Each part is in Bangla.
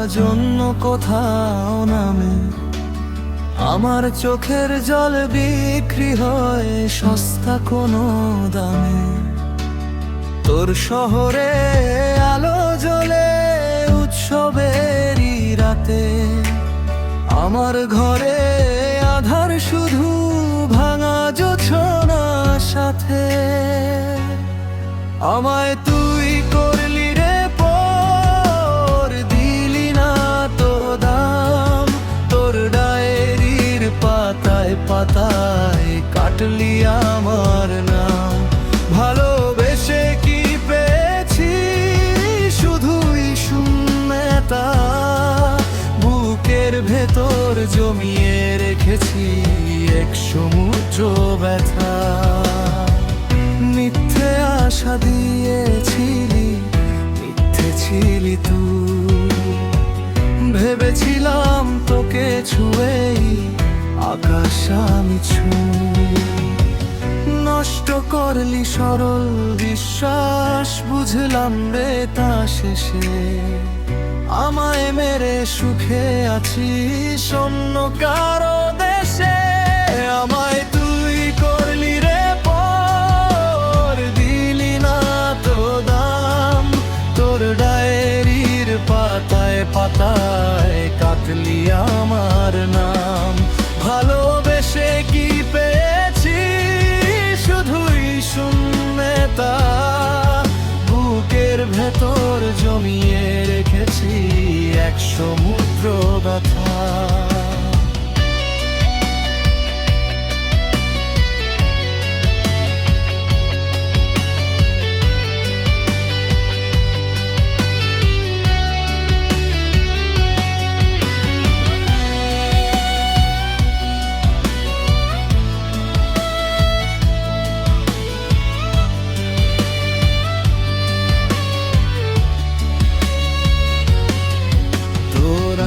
আজ অন্য কোথাও নামে। আমার চোখের জল বিক্রি হয় সস্তা কোনো দামে। তোর শহরে আলো জ্বলে উৎসবেরই রাতে, আমার ঘরে আধার শুধু ভাঙা জোছনার সাথে। আমায় তুই করলি রে পর, দিলি না তো দাম। তোর ডায়েরির পাতায় পাতায় কাটলি আমার নাম। ভালোবেসে কি পেয়েছি, শুধুই শূন্যতা। বুকের ভেতর জমিয়ে রেখেছি এক সমুদ্র ব্যথা। মিথ্যে আশা দিয়েছিলি, মিথ্যে ছিলি তুই। ভেবেছিলাম তোকে ছুঁয়েই আকাশ আমি ছুঁই। নষ্ট করলি সরল বিশ্বাস, বুঝলাম রে তা শেষে। আমায় মেরে সুখে আছি অন্য কারো দেশে। আমায় তুই করলি রে পর, দিলি না তো দাম। তোর ডায়েরির পাতায় পাতায় কাটলি আমার নাম। ভালোবেসে কি পেয়েছি, শুধুই শূন্যতা। বুকের ভেতর জমিয়ে রেখেছি এক সমুদ্র ব্যথা।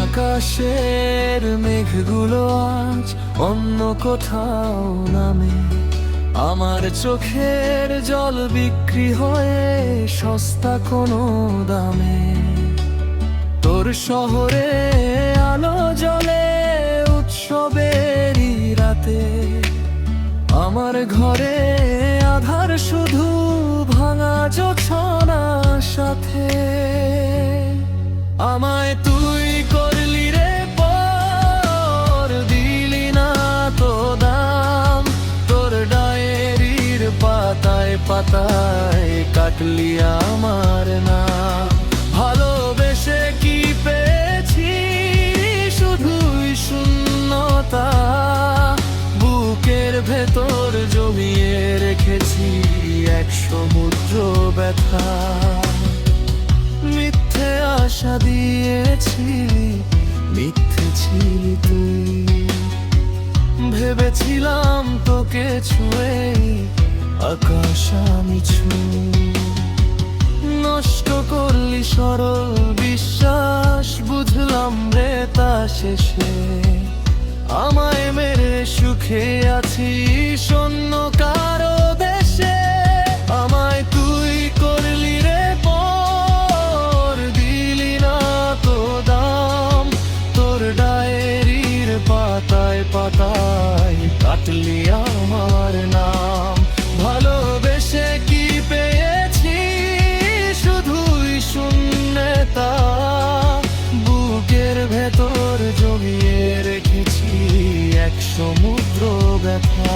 আকাশের মেঘগুলো আজ অন্য কোথাও নামে। আমার চোখের জল বিক্রি হয়ে সস্তা কোনো দামে। তোর শহরে আলো জ্বলে উৎসবেরই রাতে, আমার ঘরে আধার শুধু ভাঙা জোছনার সাথে। আমায় তুই করলি রে পর, দিলি না তো দাম। তোর ডায়েরির পাতায় পাতায় কাটলি আমার নাম। ভালোবেসে কি পেয়েছি, শুধুই শূন্যতা। বুকের ভেতর জমিয়ে রেখেছি এক সমুদ্র ব্যথা। মিথ্যে আশা দিয়েছিলি, মিথ্যে ছিলি তুই। ভেবেছিলাম তোকে ছুঁয়েই আকাশ আমি ছুঁই। নষ্ট করলি সরল বিশ্বাস, বুঝলাম রে তা শেষে। আমায় মেরে সুখে আছি অন্য কারো দেশে। আমায় তুই করলি রে পর, দিলি না তো দাম। তোর ডায়েরির পাতায় পাতায় কাটলি আমার নাম। ভালোবেসে কি পেয়েছি, শুধুই শূন্যতা। বুকের ভেতর জমিয়ে রেখেছি এক সমুদ্র ব্যথা।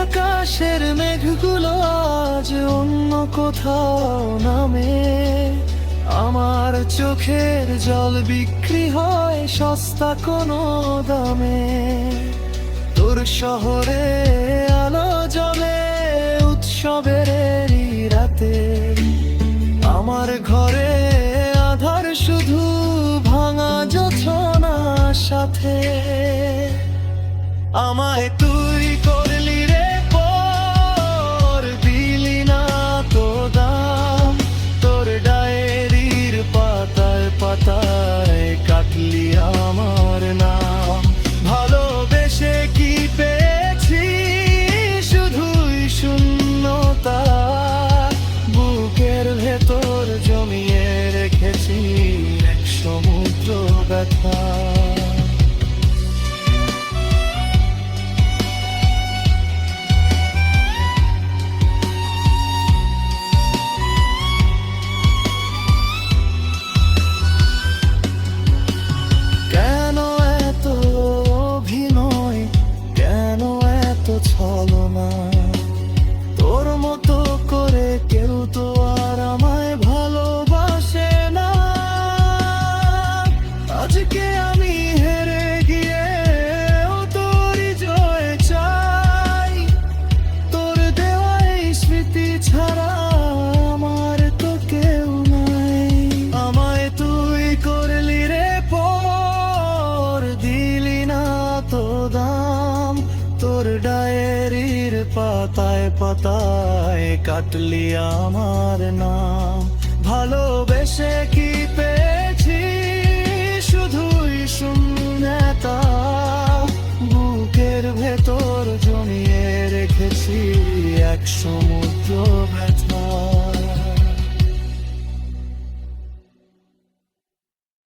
আকাশের মেঘগুলো আজ অন্য কোথাও নামে। আমার চোখের জল বিক্রি হয় সস্তা কোনো দামে। তোর শহরে আলো জ্বলে উৎসবেরই রাতে, আমার ঘরে আধার শুধু ভাঙা জোছনার সাথে। আমায় তুই করলি রে পর, দিলি না তো দাম। তোর ডায়েরির পাতায় পাতায় পাতায় পাতায় কাটলি আমার নাম। ভালোবেসে কি পেয়েছি, শুধুই শূন্যতা। বুকের ভেতর জমিয়ে রেখেছি এক সমুদ্র ব্যথা।